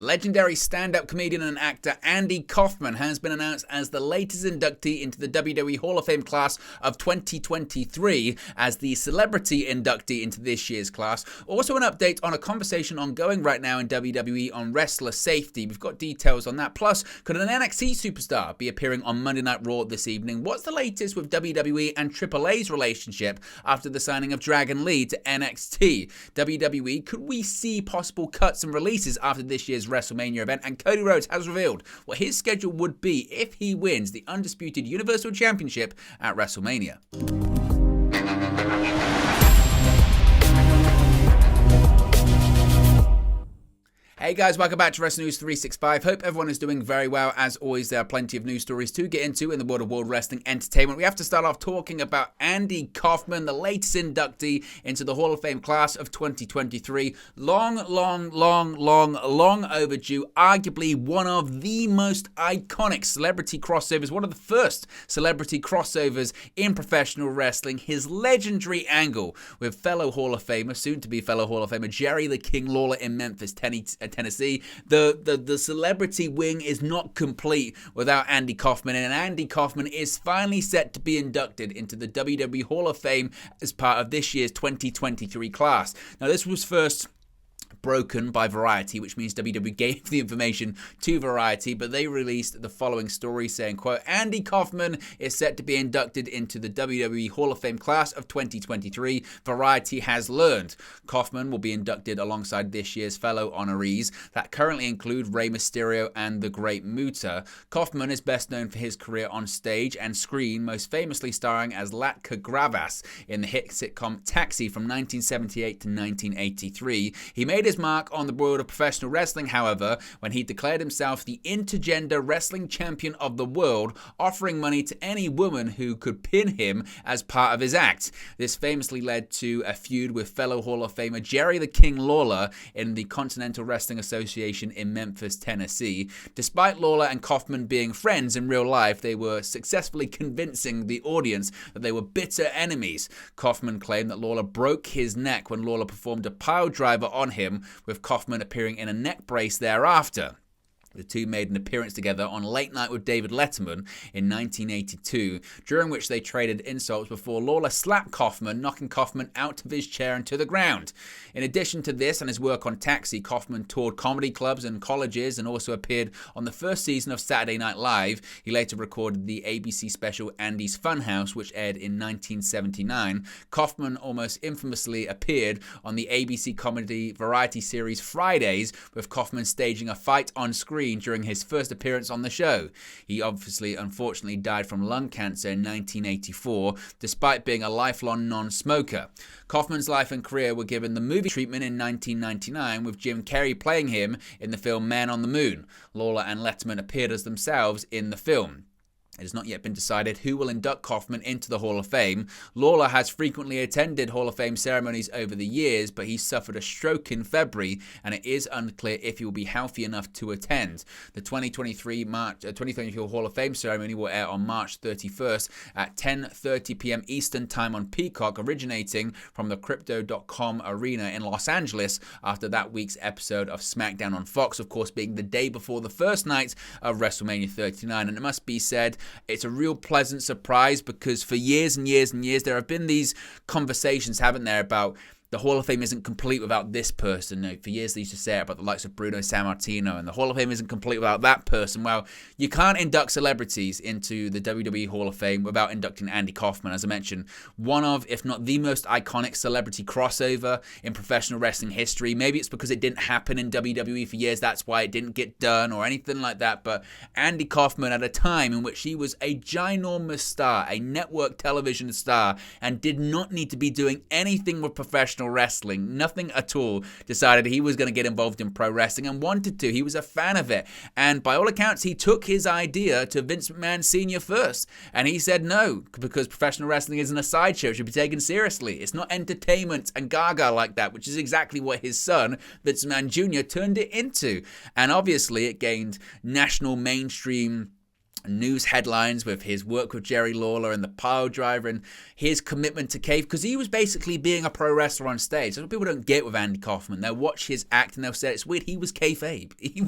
Legendary stand-up comedian and actor Andy Kaufman has been announced as the latest inductee into the WWE Hall of Fame class of 2023 as the celebrity inductee into this year's class. Also an update on a conversation ongoing right now in WWE on wrestler safety. We've got details on that. Plus, could an NXT superstar be appearing on Monday Night Raw this evening? What's the latest with WWE and AAA's relationship after the signing of Dragon Lee to NXT? WWE, could we see possible cuts and releases after this year's WrestleMania event? And Cody Rhodes has revealed what his schedule would be if he wins the undisputed Universal Championship at WrestleMania. Hey guys, welcome back to Wrestling News 365. Hope everyone is doing very well. As always, there are plenty of news stories to get into in the world of World Wrestling Entertainment. We have to start off talking about Andy Kaufman, the latest inductee into the Hall of Fame class of 2023. Long overdue. Arguably one of the most iconic celebrity crossovers, one of the first celebrity crossovers in professional wrestling. His legendary angle with fellow Hall of Famer, soon to be fellow Hall of Famer, Jerry the King Lawler in Memphis, Tennessee. The celebrity wing is not complete without Andy Kaufman, and Andy Kaufman is finally set to be inducted into the WWE Hall of Fame as part of this year's 2023 class. Now, this was first broken by Variety, which means WWE gave the information to Variety, but they released the following story saying, quote, Andy Kaufman is set to be inducted into the WWE Hall of Fame class of 2023. Variety has learned. Kaufman will be inducted alongside this year's fellow honorees that currently include Rey Mysterio and the Great Muta. Kaufman is best known for his career on stage and screen, most famously starring as Latka Gravas in the hit sitcom Taxi from 1978 to 1983. He made his mark on the world of professional wrestling, however, when he declared himself the intergender wrestling champion of the world, offering money to any woman who could pin him as part of his act. This famously led to a feud with fellow Hall of Famer Jerry the King Lawler in the Continental Wrestling Association in Memphis, Tennessee. Despite Lawler and Kaufman being friends in real life, they were successfully convincing the audience that they were bitter enemies. Kaufman claimed that Lawler broke his neck when Lawler performed a pile driver on him, with Kaufman appearing in a neck brace thereafter. The two made an appearance together on Late Night with David Letterman in 1982, during which they traded insults before Lawler slapped Kaufman, knocking Kaufman out of his chair and to the ground. In addition to this and his work on Taxi, Kaufman toured comedy clubs and colleges and also appeared on the first season of Saturday Night Live. He later recorded the ABC special Andy's Funhouse, which aired in 1979. Kaufman almost infamously appeared on the ABC comedy variety series Fridays, with Kaufman staging a fight on screen during his first appearance on the show. He unfortunately died from lung cancer in 1984, despite being a lifelong non-smoker. Kaufman's life and career were given the movie treatment in 1999, with Jim Carrey playing him in the film Man on the Moon. Lawler and Letterman appeared as themselves in the film. It has not yet been decided who will induct Kaufman into the Hall of Fame. Lawler has frequently attended Hall of Fame ceremonies over the years, but he suffered a stroke in February, and it is unclear if he will be healthy enough to attend. The 2023 Hall of Fame ceremony will air on March 31st at 10:30 p.m. Eastern Time on Peacock, originating from the Crypto.com arena in Los Angeles after that week's episode of SmackDown on Fox, of course being the day before the first night of WrestleMania 39. And it must be said, it's a real pleasant surprise, because for years and years and years there have been these conversations, haven't there, about the Hall of Fame isn't complete without this person. No, for years they used to say it about the likes of Bruno Sammartino, and the Hall of Fame isn't complete without that person. Well, you can't induct celebrities into the WWE Hall of Fame without inducting Andy Kaufman. As I mentioned, one of, if not the most iconic celebrity crossover in professional wrestling history. Maybe it's because it didn't happen in WWE for years, that's why it didn't get done or anything like that. But Andy Kaufman, at a time in which he was a ginormous star, a network television star, and did not need to be doing anything with professional wrestling, nothing at all, decided he was going to get involved in pro wrestling and wanted to. He was a fan of it, and by all accounts he took his idea to Vince McMahon Sr. first, and he said no, because professional wrestling isn't a sideshow, it should be taken seriously. It's not entertainment and gaga like that, which is exactly what his son Vince McMahon Jr. turned it into. And obviously it gained national mainstream news headlines with his work with Jerry Lawler and the pile driver and his commitment to kayfabe, because he was basically being a pro wrestler on stage. That's what people don't get with Andy Kaufman. They'll watch his act and they'll say it's weird. He was kayfabe. He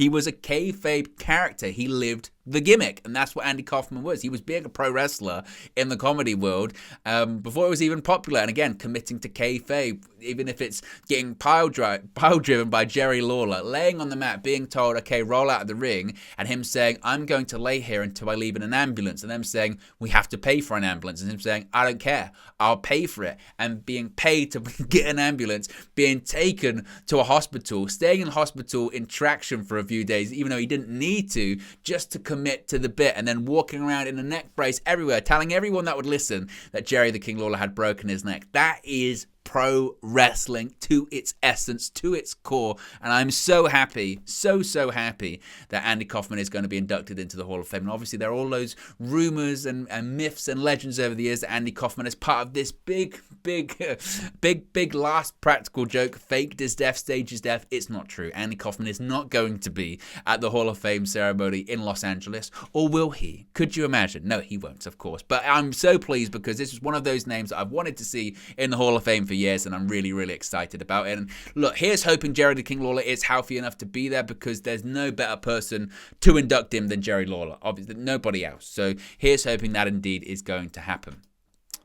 was a kayfabe character. He lived the gimmick, and that's what Andy Kaufman was. He was being a pro wrestler in the comedy world before it was even popular, and again, committing to kayfabe, even if it's getting pile driven by Jerry Lawler, laying on the mat, being told, okay, roll out of the ring, and him saying, I'm going to lay here until I leave in an ambulance, and them saying, we have to pay for an ambulance, and him saying, I don't care, I'll pay for it, and being paid to get an ambulance, being taken to a hospital, staying in hospital in traction for a few days, even though he didn't need to, just to commit to the bit, and then walking around in a neck brace everywhere, telling everyone that would listen that Jerry the King Lawler had broken his neck. That is pro wrestling to its essence, to its core, and I'm so happy, so happy that Andy Kaufman is going to be inducted into the Hall of Fame. And obviously there are all those rumors and myths and legends over the years that Andy Kaufman is part of this big last practical joke, faked his death, staged his death. It's not true. Andy Kaufman is not going to be at the Hall of Fame ceremony in Los Angeles, or will he? Could you imagine? No, he won't, of course, but I'm so pleased because this is one of those names that I've wanted to see in the Hall of Fame for years, and I'm really excited about it. And look, here's hoping Jerry the King Lawler is healthy enough to be there, because there's no better person to induct him than Jerry Lawler. Obviously, nobody else. So here's hoping that indeed is going to happen.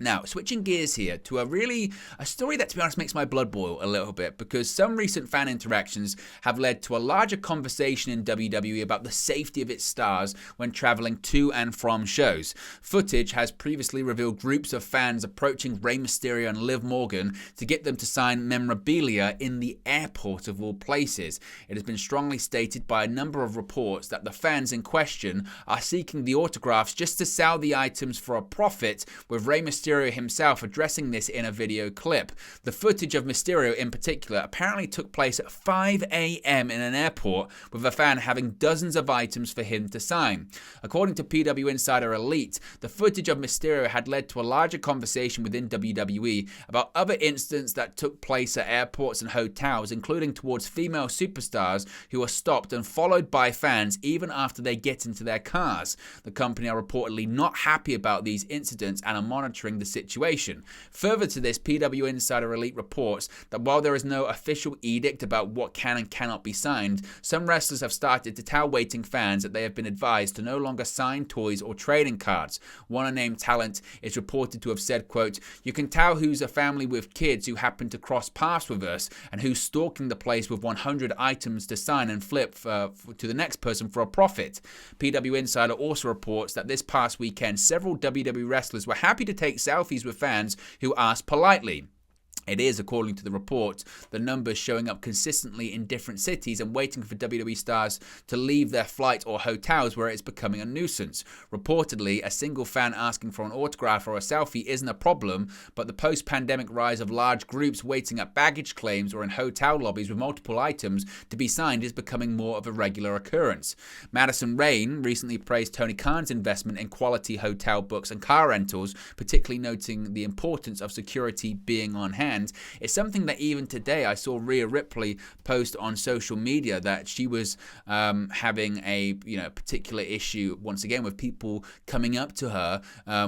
Now, switching gears here to a story that, to be honest, makes my blood boil a little bit, because some recent fan interactions have led to a larger conversation in WWE about the safety of its stars when traveling to and from shows. Footage has previously revealed groups of fans approaching Rey Mysterio and Liv Morgan to get them to sign memorabilia in the airport of all places. It has been strongly stated by a number of reports that the fans in question are seeking the autographs just to sell the items for a profit, with Rey Mysterio himself addressing this in a video clip. The footage of Mysterio in particular apparently took place at 5 a.m. in an airport, with a fan having dozens of items for him to sign. According to PW Insider Elite, the footage of Mysterio had led to a larger conversation within WWE about other incidents that took place at airports and hotels, including towards female superstars who are stopped and followed by fans even after they get into their cars. The company are reportedly not happy about these incidents and are monitoring the situation. Further to this, PW Insider Elite reports that while there is no official edict about what can and cannot be signed, some wrestlers have started to tell waiting fans that they have been advised to no longer sign toys or trading cards. One unnamed talent is reported to have said, quote, "You can tell who's a family with kids who happen to cross paths with us and who's stalking the place with 100 items to sign and flip to the next person for a profit." PW Insider also reports that this past weekend, several WWE wrestlers were happy to take selfies with fans who asked politely. It is, according to the report, the numbers showing up consistently in different cities and waiting for WWE stars to leave their flight or hotels where it's becoming a nuisance. Reportedly, a single fan asking for an autograph or a selfie isn't a problem, but the post-pandemic rise of large groups waiting at baggage claims or in hotel lobbies with multiple items to be signed is becoming more of a regular occurrence. Madison Rayne recently praised Tony Khan's investment in quality hotel books and car rentals, particularly noting the importance of security being on hand. It's something that even today I saw Rhea Ripley post on social media that she was having a particular issue once again with people coming up to her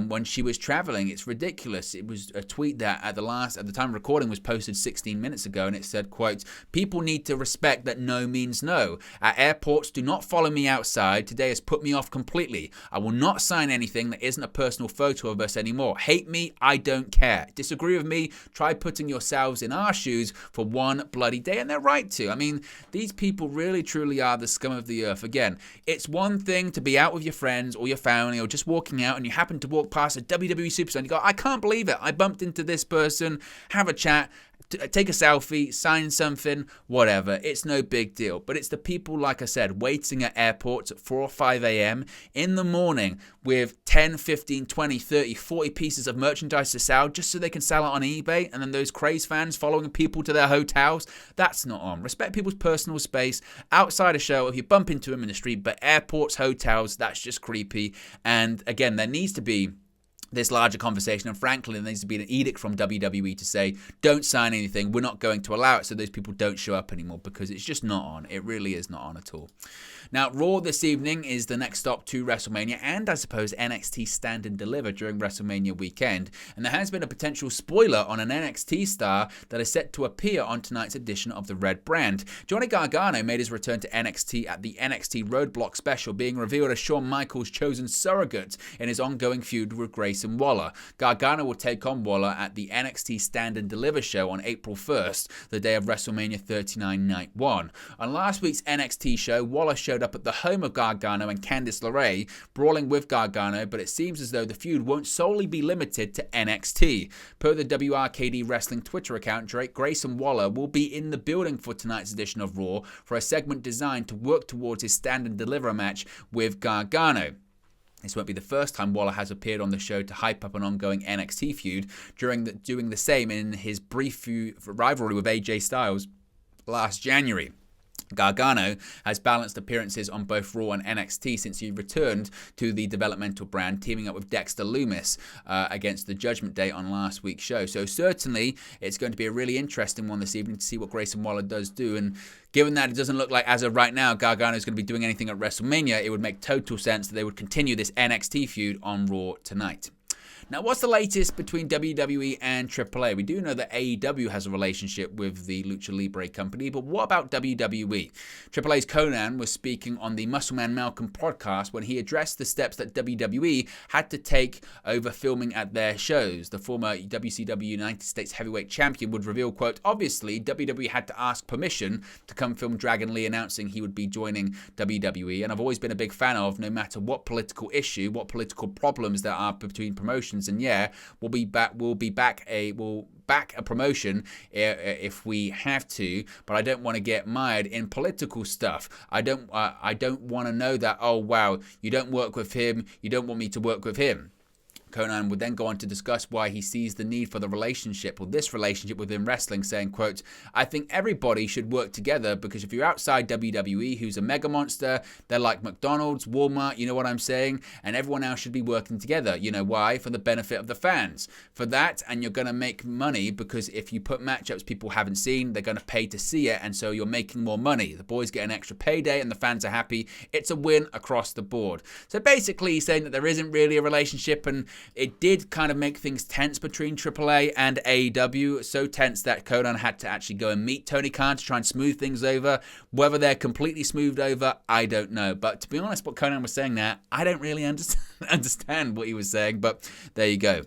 when she was traveling. It's ridiculous. It was a tweet that at the time of recording was posted 16 minutes ago, and it said, quote, "People need to respect that no means no. At airports, do not follow me outside. Today has put me off completely. I will not sign anything that isn't a personal photo of us anymore. Hate me, I don't care. Disagree with me, try putting yourselves in our shoes for one bloody day," and they're right to. I mean, these people really truly are the scum of the earth. Again, it's one thing to be out with your friends or your family or just walking out and you happen to walk past a WWE superstar and you go, "I can't believe it, I bumped into this person," have a chat, take a selfie, sign something, whatever. It's no big deal. But it's the people, like I said, waiting at airports at 4 or 5 a.m. in the morning with 10, 15, 20, 30, 40 pieces of merchandise to sell just so they can sell it on eBay, and then those crazed fans following people to their hotels. That's not on. Respect people's personal space outside a show if you bump into them in the street, but airports, hotels, that's just creepy. And again, there needs to be this larger conversation, and frankly there needs to be an edict from WWE to say don't sign anything, we're not going to allow it, so those people don't show up anymore, because it's just not on. It really is not on at all. Now, Raw this evening is the next stop to WrestleMania, and I suppose NXT Stand and Deliver during WrestleMania weekend, and there has been a potential spoiler on an NXT star that is set to appear on tonight's edition of the Red Brand. Johnny Gargano made his return to NXT at the NXT Roadblock special, being revealed as Shawn Michaels' chosen surrogate in his ongoing feud with Grayson Waller. Gargano will take on Waller at the NXT Stand and Deliver show on April 1st, the day of WrestleMania 39 Night 1. On last week's NXT show, Waller showed up at the home of Gargano and Candice LeRae, brawling with Gargano, but it seems as though the feud won't solely be limited to NXT. Per the WRKD Wrestling Twitter account, Grayson Waller will be in the building for tonight's edition of Raw for a segment designed to work towards his Stand and Deliver match with Gargano. This won't be the first time Waller has appeared on the show to hype up an ongoing NXT feud, doing the same in his brief rivalry with AJ Styles last January. Gargano has balanced appearances on both Raw and NXT since he returned to the developmental brand, teaming up with Dexter Lumis against the Judgment Day on last week's show. So certainly it's going to be a really interesting one this evening to see what Grayson Waller does do. And given that it doesn't look like, as of right now, Gargano is going to be doing anything at WrestleMania, it would make total sense that they would continue this NXT feud on Raw tonight. Now, what's the latest between WWE and AAA? We do know that AEW has a relationship with the Lucha Libre company, but what about WWE? AAA's Conan was speaking on the Muscleman Malcolm podcast when he addressed the steps that WWE had to take over filming at their shows. The former WCW United States Heavyweight Champion would reveal, quote, obviously, WWE had to ask permission to come film Dragon Lee announcing he would be joining WWE, and I've always been a big fan of, no matter what political issue, what political problems there are between promotions. And yeah, we'll back a promotion if we have to, but I don't want to get mired in political stuff. I don't want to know that, oh wow, you don't work with him, you don't want me to work with him. Conan would then go on to discuss why he sees the need for the relationship, or this relationship within wrestling, saying, quote, I think everybody should work together, because if you're outside WWE, who's a mega monster, they're like McDonald's, Walmart, you know what I'm saying? And everyone else should be working together. You know why? For the benefit of the fans. For that, and you're going to make money, because if you put matchups people haven't seen, they're going to pay to see it, and so you're making more money. The boys get an extra payday, and the fans are happy. It's a win across the board. So basically, he's saying that there isn't really a relationship, and it did kind of make things tense between AAA and AEW, so tense that Conan had to actually go and meet Tony Khan to try and smooth things over. Whether they're completely smoothed over, I don't know. But to be honest, what Conan was saying there, I don't really understand what he was saying, but there you go.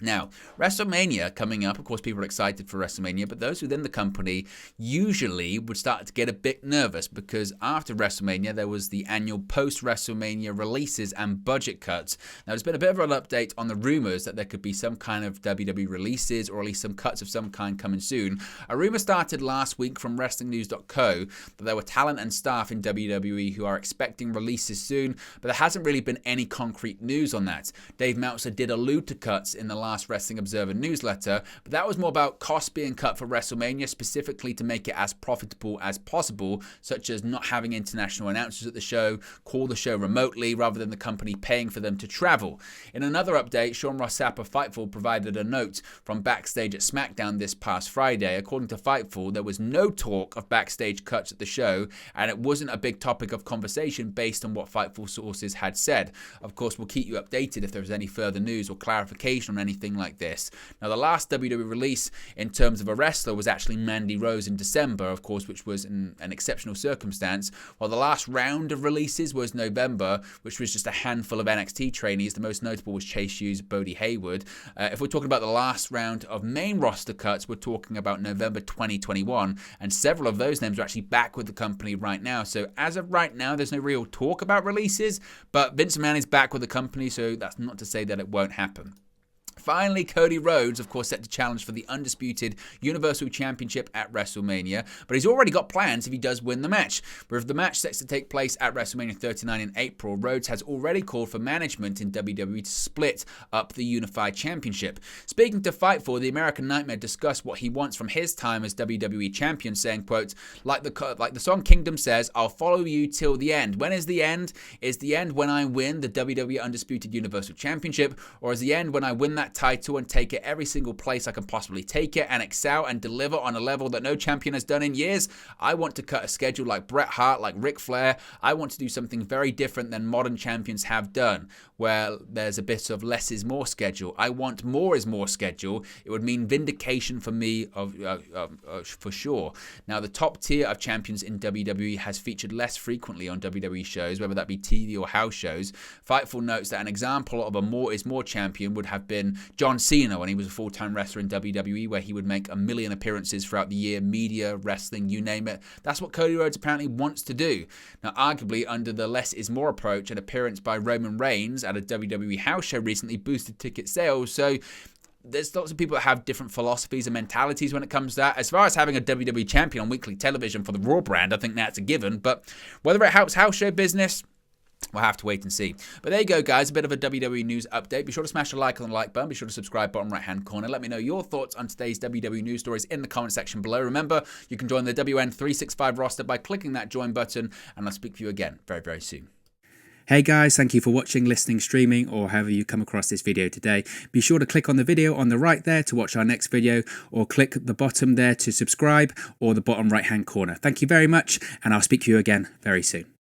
Now, WrestleMania coming up. Of course, people are excited for WrestleMania, but those within the company usually would start to get a bit nervous, because after WrestleMania, there was the annual post-WrestleMania releases and budget cuts. Now, there's been a bit of an update on the rumors that there could be some kind of WWE releases, or at least some cuts of some kind coming soon. A rumor started last week from WrestlingNews.co that there were talent and staff in WWE who are expecting releases soon, but there hasn't really been any concrete news on that. Dave Meltzer did allude to cuts in the last Wrestling Observer newsletter, but that was more about costs being cut for WrestleMania, specifically to make it as profitable as possible, such as not having international announcers at the show, call the show remotely rather than the company paying for them to travel. In another update, Sean Ross Sapp of Fightful provided a note from backstage at SmackDown this past Friday. According to Fightful, there was no talk of backstage cuts at the show, and it wasn't a big topic of conversation based on what Fightful sources had said. Of course, we'll keep you updated if there's any further news or clarification on anything like this. Now, the last WWE release in terms of a wrestler was actually Mandy Rose in December, of course, which was an exceptional circumstance, while the last round of releases was November, which was just a handful of NXT trainees. The most notable was Chase Hughes, Bodie Hayward. If we're talking about the last round of main roster cuts, we're talking about November 2021, and several of those names are actually back with the company right now. So as of right now, there's no real talk about releases, but Vince McMahon is back with the company, so that's not to say that it won't happen. finally Cody Rhodes, of course, set to challenge for the undisputed Universal Championship at WrestleMania, but he's already got plans if he does win the match. With the match set to take place at WrestleMania 39 in April, Rhodes has already called for management in WWE to split up the Unified Championship. Speaking to Fightful, the American Nightmare discussed what he wants from his time as WWE Champion, saying, quote, like the song Kingdom says, I'll follow you till the end. When is the end? Is the end when I win the WWE Undisputed Universal Championship, or is the end when I win that title and take it every single place I can possibly take it and excel and deliver on a level that no champion has done in years? I want to cut a schedule like Bret Hart, like Ric Flair. I want to do something very different than modern champions have done, where there's a bit of less is more schedule. I want more is more schedule. It would mean vindication for me for sure. Now, the top tier of champions in WWE has featured less frequently on WWE shows, whether that be TV or house shows. Fightful notes that an example of a more is more champion would have been John Cena when he was a full-time wrestler in WWE, where he would make 1 million appearances throughout the year, media, wrestling, you name it. That's what Cody Rhodes apparently wants to do. Now, arguably, under the less is more approach, an appearance by Roman Reigns at a WWE house show recently boosted ticket sales, so there's lots of people that have different philosophies and mentalities when it comes to that. As far as having a WWE champion on weekly television for the Raw brand, I think that's a given, but whether it helps house show business, we'll have to wait and see. But there you go, guys. A bit of a WWE news update. Be sure to smash a like on the like button. Be sure to subscribe, bottom right-hand corner. Let me know your thoughts on today's WWE news stories in the comment section below. Remember, you can join the WN365 roster by clicking that join button, and I'll speak to you again very, very soon. Hey guys, thank you for watching, listening, streaming, or however you come across this video today. Be sure to click on the video on the right there to watch our next video, or click the bottom there to subscribe, or the bottom right-hand corner. Thank you very much, and I'll speak to you again very soon.